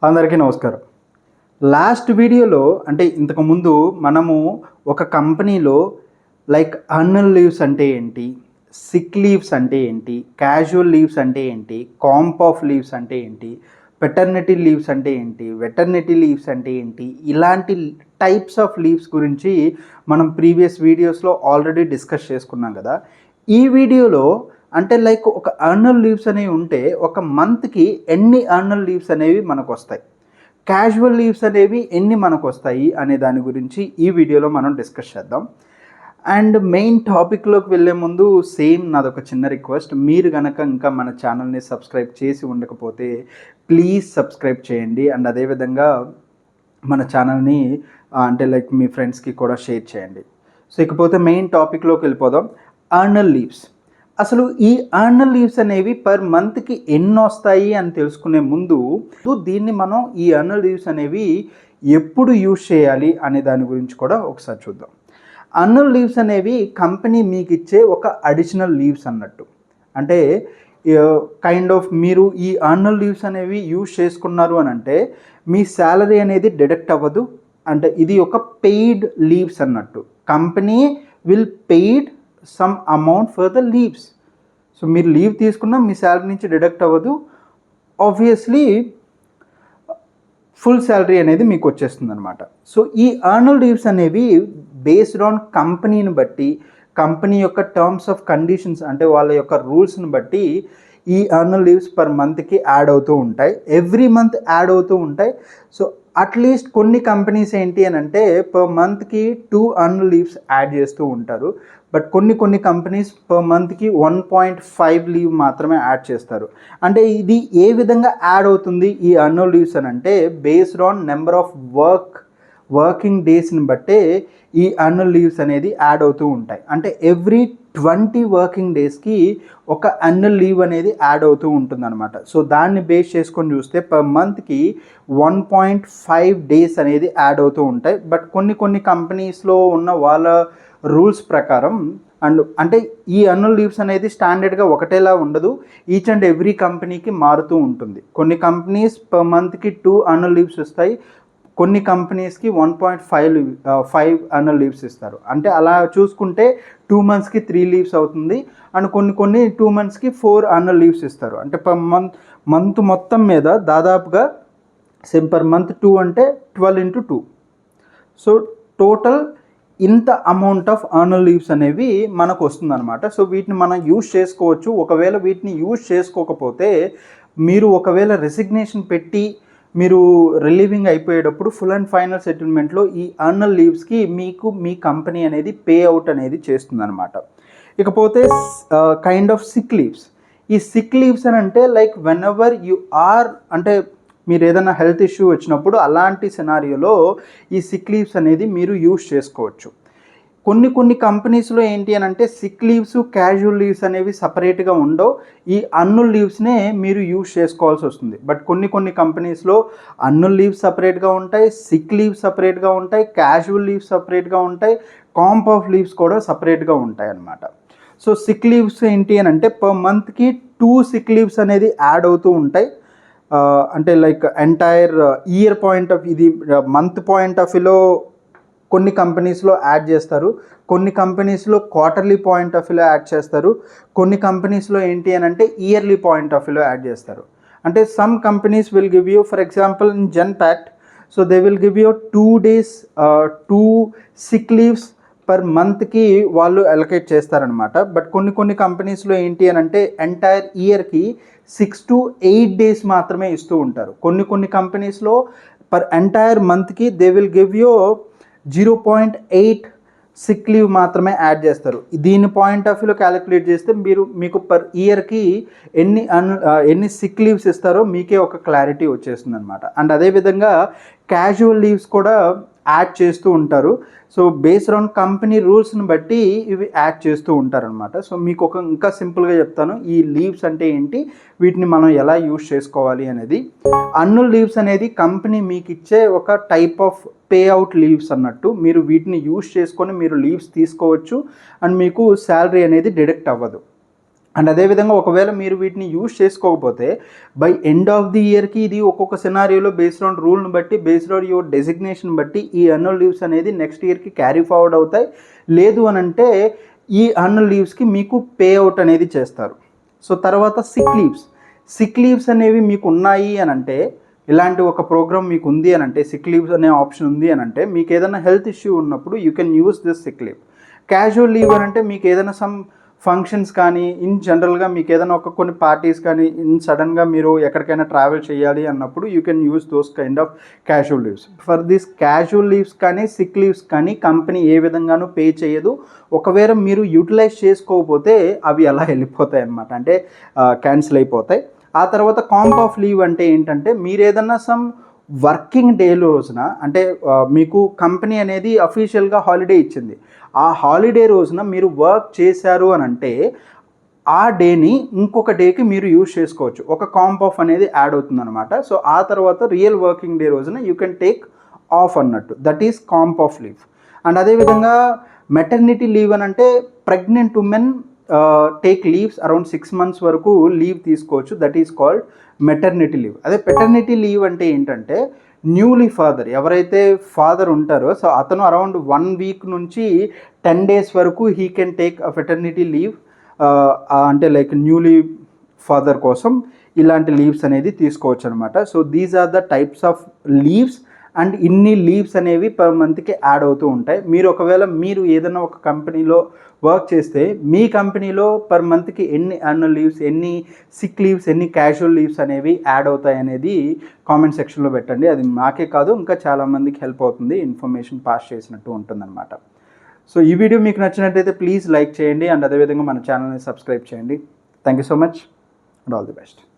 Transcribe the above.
అందరికీ నమస్కారం. లాస్ట్ వీడియోలో అంటే ఇంతకుముందు మనము ఒక కంపెనీలో అన్యువల్ లీవ్స్ అంటే ఏంటి, సిక్ లీవ్స్ అంటే ఏంటి, క్యాజువల్ లీవ్స్ అంటే ఏంటి, కాంప్ ఆఫ్ లీవ్స్ అంటే ఏంటి, పెటర్నిటీ లీవ్స్ అంటే ఏంటి, వెటర్నిటీ లీవ్స్ అంటే ఏంటి, ఇలాంటి టైప్స్ ఆఫ్ లీవ్స్ గురించి మనం ప్రీవియస్ వీడియోస్లో ఆల్రెడీ డిస్కస్ చేసుకున్నాం కదా. ఈ వీడియోలో అంటే ఒక అన్యువల్ లీవ్స్ అనేవి ఉంటే ఒక మంత్కి ఎన్ని అన్యువల్ లీవ్స్ అనేవి మనకు వస్తాయి, క్యాజువల్ లీవ్స్ అనేవి ఎన్ని మనకు వస్తాయి అనే దాని గురించి ఈ వీడియోలో మనం డిస్కస్ చేద్దాం. అండ్ మెయిన్ టాపిక్లోకి వెళ్ళే ముందు సేమ్ నాదొక చిన్న రిక్వెస్ట్, మీరు కనుక ఇంకా మన ఛానల్ని సబ్స్క్రైబ్ చేసి ఉండకపోతే ప్లీజ్ సబ్స్క్రైబ్ చేయండి. అండ్ అదేవిధంగా మన ఛానల్ని అంటే మీ ఫ్రెండ్స్కి కూడా షేర్ చేయండి. సో ఇకపోతే మెయిన్ టాపిక్లోకి వెళ్ళిపోదాం. Annual leaves. అసలు ఈ అన్యువల్ లీవ్స్ అనేవి పర్ మంత్కి ఎన్ని వస్తాయి అని తెలుసుకునే ముందు దీన్ని మనం ఈ అన్యువల్ లీవ్స్ అనేవి ఎప్పుడు యూజ్ చేయాలి అనే దాని గురించి కూడా ఒకసారి చూద్దాం. అన్యువల్ లీవ్స్ అనేవి కంపెనీ మీకు ఇచ్చే ఒక అడిషనల్ లీవ్స్ అన్నట్టు. అంటే కైండ్ ఆఫ్ మీరు ఈ అన్యువల్ లీవ్స్ అనేవి యూజ్ చేసుకున్నారు అని అంటే మీ శాలరీ అనేది డిడక్ట్ అవ్వదు. అంటే ఇది ఒక పెయిడ్ లీవ్స్ అన్నట్టు. Company will paid some amount for the leaves. So మీరు లీవ్ తీసుకున్నా మీ శాలరీ నుంచి డిడక్ట్ అవ్వదు. ఆబ్వియస్లీ ఫుల్ శాలరీ అనేది మీకు వచ్చేస్తుంది అనమాట. సో ఈ అన్యువల్ లీవ్స్ అనేవి బేస్డ్ ఆన్ కంపెనీని బట్టి, కంపెనీ యొక్క టర్మ్స్ ఆఫ్ కండిషన్స్ అంటే వాళ్ళ యొక్క రూల్స్ని బట్టి ఈ అన్యువల్ లీవ్స్ పర్ మంత్కి యాడ్ అవుతూ ఉంటాయి. ఎవ్రీ మంత్ యాడ్ అవుతూ ఉంటాయి. సో అట్లీస్ట్ కొన్ని కంపెనీస్ ఏంటి అని అంటే పర్ మంత్కి 2 అన్యువల్ లీవ్స్ యాడ్ చేస్తూ ఉంటారు. బట్ కొన్ని కంపెనీస్ పర్ మంత్కి 1.5 లీవ్ మాత్రమే యాడ్ చేస్తారు. అంటే ఇది ఏ విధంగా యాడ్ అవుతుంది ఈ అన్యువల్ లీవ్స్ అని అంటే based on number of working డేస్ని బట్టే ఈ అన్యువల్ లీవ్స్ అనేది యాడ్ అవుతూ ఉంటాయి. అంటే ఎవ్రీ 20 వర్కింగ్ డేస్కి ఒక అన్యువల్ లీవ్ అనేది యాడ్ అవుతూ ఉంటుందన్నమాట. సో దాన్ని బేస్ చేసుకొని చూస్తే పర్ మంత్కి 1.5 డేస్ అనేది యాడ్ అవుతూ ఉంటాయి. బట్ కొన్ని కంపెనీస్లో ఉన్న వాళ్ళ రూల్స్ ప్రకారం అంటే ఈ అన్యువల్ లీవ్స్ అనేది స్టాండర్డ్గా ఒకటేలా ఉండదు. ఈచ్ అండ్ ఎవ్రీ కంపెనీకి మారుతూ ఉంటుంది. కొన్ని కంపెనీస్ పర్ మంత్కి 2 అన్యువల్ లీవ్స్ వస్తాయి. కొన్ని కంపెనీస్కి 1.5 అన్యువల్ లీవ్స్ ఇస్తారు. అంటే అలా చూసుకుంటే 2 మంత్స్కి 3 లీవ్స్ అవుతుంది. అండ్ కొన్ని 2 మంత్స్కి 4 అన్యువల్ లీవ్స్ ఇస్తారు. అంటే పర్ మంత్ మొత్తం మీద దాదాపుగా పర్ మంత్ 2 అంటే 12 into 2. సో టోటల్ ఇంత అమౌంట్ ఆఫ్ అన్యువల్ లీవ్స్ అనేవి మనకు వస్తుందన్నమాట. సో వీటిని మనం యూజ్ చేసుకోవచ్చు. ఒకవేళ వీటిని యూజ్ చేసుకోకపోతే మీరు ఒకవేళ రెసిగ్నేషన్ పెట్టి మీరు రిలీవింగ్ అయిపోయేటప్పుడు ఫుల్ అండ్ ఫైనల్ సెటిల్మెంట్లో ఈ అన్యువల్ లీవ్స్కి మీకు మీ కంపెనీ అనేది పే అవుట్ అనేది చేస్తుందన్నమాట. ఇకపోతే కైండ్ ఆఫ్ సిక్ లీవ్స్. ఈ సిక్ లీవ్స్ అని అంటే వెన్ ఎవర్ యు ఆర్ అంటే మీరు ఏదైనా హెల్త్ ఇష్యూ వచ్చినప్పుడు అలాంటి సినారియోలో ఈ సిక్ లీవ్స్ అనేది మీరు యూజ్ చేసుకోవచ్చు. కొన్ని కంపెనీస్లో ఏంటి అని అంటే సిక్ లీవ్స్, క్యాజువల్ లీవ్స్ అనేవి సపరేట్గా ఉండవు. ఈ అన్యువల్ లీవ్స్నే మీరు యూజ్ చేసుకోవాల్సి వస్తుంది. బట్ కొన్ని కంపెనీస్లో అన్యువల్ లీవ్స్ సపరేట్గా ఉంటాయి, సిక్ లీవ్స్ సపరేట్గా ఉంటాయి, క్యాజువల్ లీవ్స్ సపరేట్గా ఉంటాయి, కాంప్ ఆఫ్ లీవ్స్ కూడా సపరేట్గా ఉంటాయి అన్నమాట. సో సిక్ లీవ్స్ ఏంటి అని అంటే పర్ మంత్కి 2 సిక్ లీవ్స్ అనేది యాడ్ అవుతూ ఉంటాయి. అంటే ఎంటైర్ ఇయర్ పాయింట్ ఆఫ్ ఇది మంత్ పాయింట్ ఆఫ్ వ్యూలో కొన్ని కంపెనీస్లో యాడ్ చేస్తారు. కొన్ని కంపెనీస్లో క్వార్టర్లీ పాయింట్ ఆఫ్ వ్యూలో యాడ్ చేస్తారు. కొన్ని కంపెనీస్లో ఏంటి అని అంటే ఇయర్లీ పాయింట్ ఆఫ్ వ్యూలో యాడ్ చేస్తారు. అంటే some companies will give you for example in Genpact, so they will give you 2 days 2 sick leaves per మంత్కి వాళ్ళు అలొకేట్ చేస్తారనమాట. బట్ కొన్ని కంపెనీస్లో ఏంటి అని అంటే ఎంటైర్ ఇయర్కి 6 to 8 days మాత్రమే ఇస్తూ ఉంటారు. కొన్ని కంపెనీస్లో పర్ ఎంటైర్ మంత్కి they will give you 0.8 sick leave మాత్రమే యాడ్ చేస్తారు. దీని పాయింట్ ఆఫ్ వ్యూలో క్యాలిక్యులేట్ చేస్తే మీకు పర్ ఇయర్కి ఎన్ని సిక్ లీవ్స్ ఇస్తారో మీకే ఒక క్లారిటీ వచ్చేస్తుంది అనమాట. అండ్ అదేవిధంగా క్యాజువల్ లీవ్స్ కూడా యాడ్ చేస్తూ ఉంటారు. సో బేస్డ్ ఆన్ కంపెనీ రూల్స్ని బట్టి ఇవి యాడ్ చేస్తూ ఉంటారనమాట. సో మీకు ఇంకా సింపుల్గా చెప్తాను ఈ లీవ్స్ అంటే ఏంటి, వీటిని మనం ఎలా యూజ్ చేసుకోవాలి అనేది. అన్యువల్ లీవ్స్ అనేది కంపెనీ మీకు ఇచ్చే ఒక type of pay out leaves అన్నట్టు. మీరు వీటిని యూజ్ చేసుకొని మీరు లీవ్స్ తీసుకోవచ్చు అండ్ మీకు శాలరీ అనేది డిడక్ట్ అవ్వదు. అండ్ అదేవిధంగా ఒకవేళ మీరు వీటిని యూజ్ చేసుకోకపోతే బై ఎండ్ ఆఫ్ ది ఇయర్కి ఇది ఒక్కొక్క సినారియోలో బేస్డ్ ఆన్ రూల్ని బట్టి, బేస్డ్ ఆన్ యువర్ డెసిగ్నేషన్ బట్టి ఈ అన్యువల్ లీవ్స్ అనేది నెక్స్ట్ ఇయర్కి క్యారీ ఫార్వర్డ్ అవుతాయి. లేదు అని అంటే ఈ అన్యువల్ లీవ్స్కి మీకు పే అవుట్ అనేది చేస్తారు. సో తర్వాత సిక్ లీవ్స్ అనేవి మీకు ఉన్నాయి అని అంటే, ఇలాంటి ఒక ప్రోగ్రామ్ మీకు ఉంది అని అంటే, సిక్ లీవ్స్ అనే ఆప్షన్ ఉంది అని అంటే, మీకు ఏదైనా హెల్త్ ఇష్యూ ఉన్నప్పుడు you can use this sick leave. Casual leave అని అంటే మీకు ఏదైనా సమ్ ఫంక్షన్స్ కానీ, ఇన్ జనరల్గా మీకు ఏదైనా కొన్ని పార్టీస్ కానీ, సడన్గా మీరు ఎక్కడికైనా ట్రావెల్ చేయాలి అన్నప్పుడు you can use those kind of casual leaves. For this casual leaves కానీ సిక్ లీవ్స్ కానీ కంపెనీ ఏ విధంగానూ పే చేయదు. ఒకవేళ మీరు యూటిలైజ్ చేసుకోకపోతే అవి అలా వెళ్ళిపోతాయి అన్నమాట, అంటే క్యాన్సిల్ అయిపోతాయి. ఆ తర్వాత కాంప్ ఆఫ్ లీవ్ అంటే ఏంటంటే, మీరు ఏదన్నా సమ్ వర్కింగ్ డే రోజున, అంటే మీకు కంపెనీ అనేది అఫీషియల్గా హాలిడే ఇచ్చింది, ఆ హాలిడే రోజున మీరు వర్క్ చేశారు అని అంటే ఆ డేని ఇంకొక డేకి మీరు యూజ్ చేసుకోవచ్చు. ఒక కాంప్ ఆఫ్ అనేది యాడ్ అవుతుంది అనమాట. సో ఆ తర్వాత రియల్ వర్కింగ్ డే రోజున యూ కెన్ టేక్ ఆఫ్ అన్నట్టు, that is comp off leave. And అదేవిధంగా మెటర్నిటీ లీవ్ అని అంటే pregnant women take leaves around 6 months వరకు లీవ్ తీసుకోవచ్చు, that is called maternity leave. అదే పెటర్నిటీ లీవ్ అంటే ఏంటంటే, న్యూలీ ఫాదర్ ఎవరైతే ఫాదర్ ఉంటారో, సో అతను అరౌండ్ 1 week నుంచి 10 days వరకు he can take a paternity leave. అంటే లైక్ న్యూలీ ఫాదర్ కోసం ఇలాంటి లీవ్స్ అనేది తీసుకోవచ్చు అనమాట. So these are the types of leaves. And ఇన్ని లీవ్స్ అనేవి పర్ మంత్కి యాడ్ అవుతూ ఉంటాయి. ఒకవేళ మీరు ఏదైనా ఒక కంపెనీలో వర్క్ చేస్తే మీ కంపెనీలో పర్ మంత్కి ఎన్ని యాన్యువల్ లీవ్స్, ఎన్ని సిక్ లీవ్స్, ఎన్ని క్యాజువల్ లీవ్స్ అనేవి యాడ్ అవుతాయి అనేది కామెంట్ సెక్షన్లో పెట్టండి. అది మాకే కాదు ఇంకా చాలామందికి హెల్ప్ అవుతుంది, ఇన్ఫర్మేషన్ పాస్ చేసినట్టు ఉంటుందన్నమాట. సో ఈ వీడియో మీకు నచ్చినట్టయితే ప్లీజ్ లైక్ చేయండి. అండ్ అదేవిధంగా మన ఛానల్ని సబ్స్క్రైబ్ చేయండి. Thank you so much and all the best.